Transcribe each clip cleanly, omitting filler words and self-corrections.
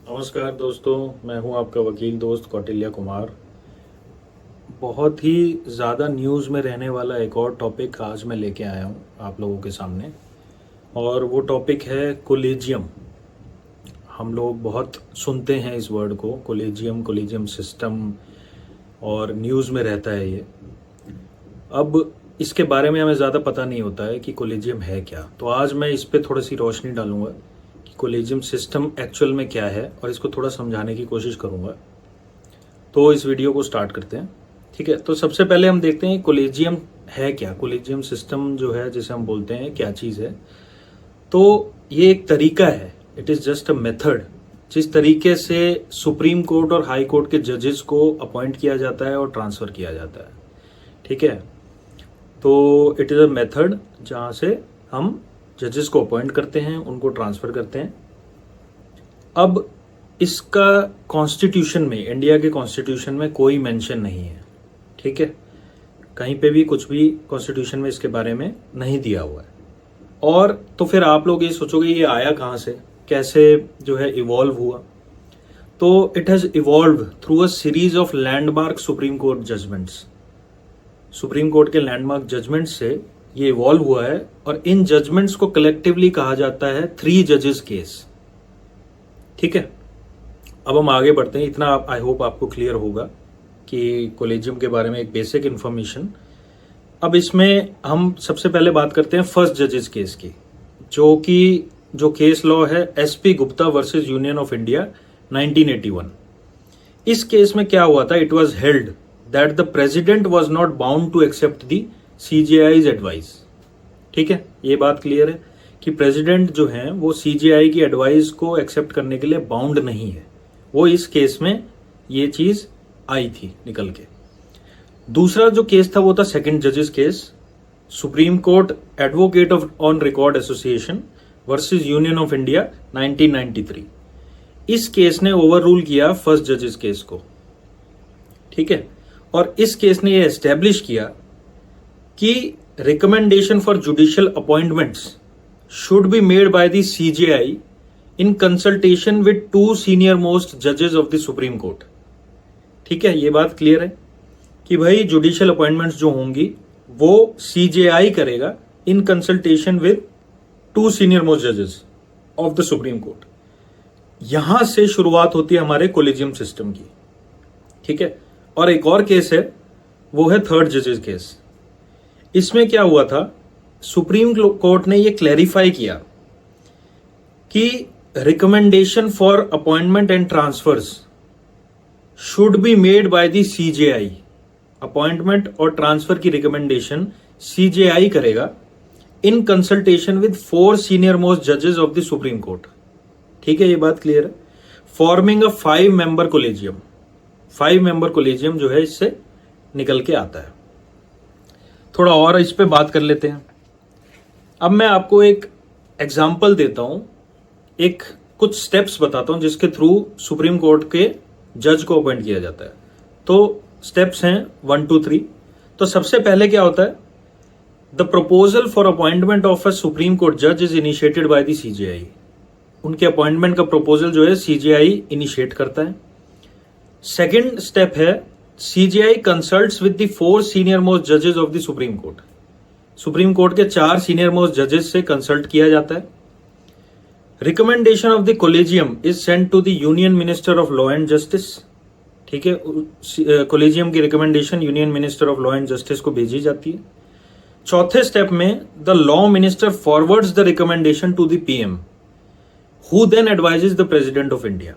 नमस्कार दोस्तों, मैं हूं आपका वकील दोस्त कौटिल्य कुमार। बहुत ही ज़्यादा न्यूज़ में रहने वाला एक और टॉपिक आज मैं लेके आया हूं आप लोगों के सामने, और वो टॉपिक है कोलेजियम। हम लोग बहुत सुनते हैं इस वर्ड को, कोलेजियम, कोलेजियम सिस्टम, और न्यूज़ में रहता है ये। अब इसके बारे में हमें ज़्यादा पता नहीं होता है कि कोलेजियम है क्या, तो आज मैं इस पे थोड़ी सी रोशनी डालूंगा कि कोलेजियम सिस्टम एक्चुअल में क्या है, और इसको थोड़ा समझाने की कोशिश करूंगा। तो इस वीडियो को स्टार्ट करते हैं। ठीक है, तो सबसे पहले हम देखते हैं कोलेजियम है क्या। कोलेजियम सिस्टम जो है, जिसे हम बोलते हैं, क्या चीज़ है। तो ये एक तरीका है, it is just a method, जिस तरीके से सुप्रीम कोर्ट और हाई कोर्ट के जजेस को अपॉइंट किया जाता है और ट्रांसफ़र किया जाता है। ठीक है, तो इट इज़ अ मेथड जहाँ से हम जजेस को अपॉइंट करते हैं, उनको ट्रांसफ़र करते हैं। अब इसका कॉन्स्टिट्यूशन में, इंडिया के कॉन्स्टिट्यूशन में कोई मेंशन नहीं है। ठीक है, कहीं पे भी कुछ भी कॉन्स्टिट्यूशन में इसके बारे में नहीं दिया हुआ है। और तो फिर आप लोग ये सोचोगे ये आया कहाँ से, कैसे जो है इवॉल्व हुआ। तो it has evolve through a series of landmark Supreme Court judgements. Supreme Court के लैंडमार्क जजमेंट्स से ये इवॉल्व हुआ है, और इन जजमेंट्स को कलेक्टिवली कहा जाता है 3 जजेस केस। ठीक है, अब हम आगे बढ़ते हैं। इतना आप, आई होप आपको क्लियर होगा कि कोलेजियम के बारे में एक बेसिक इन्फॉर्मेशन। अब इसमें हम सबसे पहले बात करते हैं फर्स्ट जजेस केस की, जो केस लॉ है SP Gupta versus Union of India 1981। इस केस में क्या हुआ था, it was held that the president was not bound to accept the CJI's advice. ठीक है, ये बात क्लियर है कि प्रेसिडेंट जो है वो सीजेआई की एडवाइस को एक्सेप्ट करने के लिए बाउंड नहीं है। वो इस केस में ये चीज आई थी निकल के। दूसरा जो केस था वो था सेकंड जजेस case, supreme court advocate of on record association versus Union of India 1993। इस केस ने ओवर रूल किया फर्स्ट जजेस केस को। ठीक है, और इस केस ने ये एस्टेब्लिश किया कि recommendation for judicial appointments should be made by the CJI in consultation with 2 senior most judges of the Supreme Court। ठीक है, ये बात क्लियर है कि भाई जुडिशियल अपॉइंटमेंट्स जो होंगी वो CJI करेगा in consultation with 2 senior most जजेस ऑफ द सुप्रीम कोर्ट। यहां से शुरुआत होती है हमारे कोलेजियम सिस्टम की। ठीक है, और एक और केस है, वो है थर्ड जजेस केस। इसमें क्या हुआ था, सुप्रीम कोर्ट ने यह क्लैरिफाई किया कि recommendation for appointment and transverse should be made by the CJI. Appointment और ट्रांसफर की रिकमेंडेशन सीजेआई करेगा in consultation with 4 senior most जजेस ऑफ द सुप्रीम कोर्ट। ठीक है, ये बात क्लियर है। Forming a 5 member collegium. 5 member collegium जो है इससे निकल के आता है। थोड़ा और इस पे बात कर लेते हैं। अब मैं आपको एक एग्जाम्पल देता हूं, एक कुछ स्टेप्स बताता हूं जिसके थ्रू सुप्रीम कोर्ट के जज को अपॉइंट किया जाता है। तो स्टेप्स हैं 1 2 3। तो सबसे पहले क्या होता है, the proposal for appointment of a Supreme Court जज is initiated by the CJI. उनके अपॉइंटमेंट का प्रपोजल जो है सीजेआई इनिशिएट करता है। सेकेंड स्टेप है, CJI consults with the 4 senior most जजेस of the Supreme Court. Supreme Court के 4 सीनियर मोस्ट जजेस से कंसल्ट किया जाता है। Recommendation of the collegium is sent to the union minister of law and justice. ठीक है, कोलेजियम की recommendation union minister of law and justice को भेजी जाती है। चौथे स्टेप में the law minister forwards the recommendation to the PM, who then advises the president of India.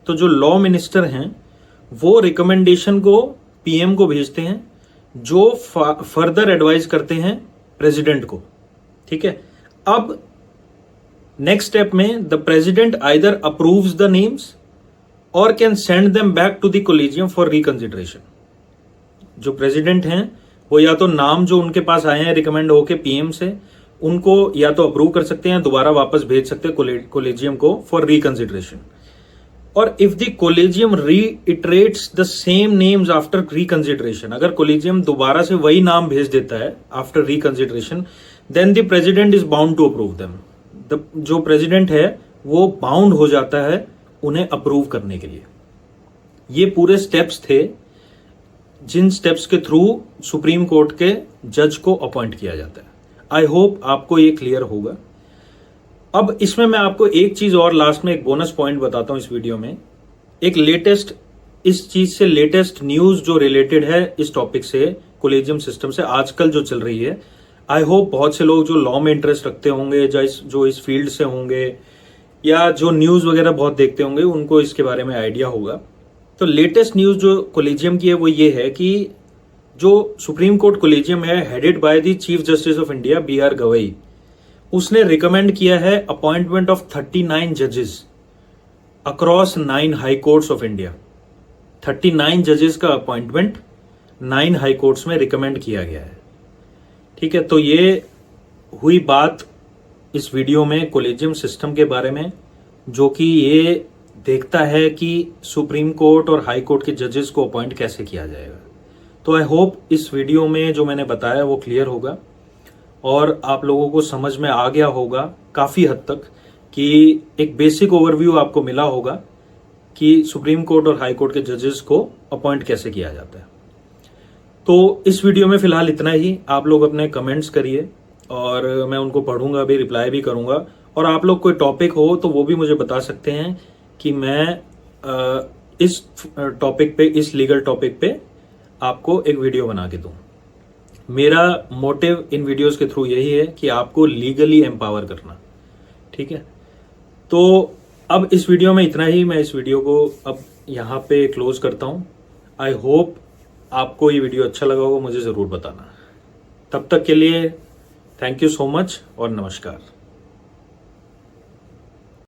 तो जो लॉ मिनिस्टर हैं वो रिकमेंडेशन को पीएम को भेजते हैं, जो फर्दर एडवाइज करते हैं प्रेसिडेंट को। ठीक है, अब नेक्स्ट स्टेप में the president either approves the names और can send them back to the collegium for reconsideration. जो प्रेसिडेंट हैं वो या तो नाम जो उनके पास आए हैं रिकमेंड होके पीएम से, उनको या तो अप्रूव कर सकते हैं, दोबारा वापस भेज सकते हैं कोलेजियम को फॉर रिकंसिडरेशन। और if the collegium reiterates the same names after reconsideration, अगर कोलेजियम दोबारा से वही नाम भेज देता है after reconsideration, then the president is bound to approve them. जो प्रेसिडेंट है वो बाउंड हो जाता है उन्हें अप्रूव करने के लिए। ये पूरे स्टेप्स थे जिन स्टेप्स के थ्रू सुप्रीम कोर्ट के जज को अपॉइंट किया जाता है। आई होप आपको ये क्लियर होगा। अब इसमें मैं आपको एक चीज और लास्ट में एक बोनस पॉइंट बताता हूं इस वीडियो में। एक लेटेस्ट, इस चीज से लेटेस्ट न्यूज जो रिलेटेड है इस टॉपिक से, कोलेजियम सिस्टम से आजकल जो चल रही है। आई होप बहुत से लोग जो लॉ में इंटरेस्ट रखते होंगे, जो इस फील्ड से होंगे या जो न्यूज वगैरह बहुत देखते होंगे, उनको इसके बारे में आइडिया होगा। तो लेटेस्ट न्यूज जो कोलेजियम की है वो ये है कि जो सुप्रीम कोर्ट कोलेजियम है, headed by the chief justice of India BR Gavai, उसने रिकमेंड किया है अपॉइंटमेंट ऑफ 39 जजेस across 9 high courts of India. 39 जजेस का अपॉइंटमेंट 9 हाई कोर्ट्स में रिकमेंड किया गया है। ठीक है, तो ये हुई बात इस वीडियो में कोलेजियम सिस्टम के बारे में, जो कि ये देखता है कि सुप्रीम कोर्ट और हाई कोर्ट के जजेस को अपॉइंट कैसे किया जाएगा। तो आई होप इस वीडियो में जो मैंने बताया वो क्लियर होगा और आप लोगों को समझ में आ गया होगा काफ़ी हद तक, कि एक बेसिक ओवरव्यू आपको मिला होगा कि सुप्रीम कोर्ट और हाई कोर्ट के जजेस को अपॉइंट कैसे किया जाता है। तो इस वीडियो में फिलहाल इतना ही। आप लोग अपने कमेंट्स करिए और मैं उनको पढ़ूंगा भी, रिप्लाई भी करूंगा। और आप लोग कोई टॉपिक हो तो वो भी मुझे बता सकते हैं कि मैं इस टॉपिक पे, इस लीगल टॉपिक पे आपको एक वीडियो बना के दूं। मेरा मोटिव इन वीडियोस के थ्रू यही है कि आपको लीगली एम्पावर करना। ठीक है, तो अब इस वीडियो में इतना ही। मैं इस वीडियो को अब यहाँ पे क्लोज करता हूँ। आई होप आपको ये वीडियो अच्छा लगा होगा, मुझे ज़रूर बताना। तब तक के लिए थैंक यू सो मच और नमस्कार।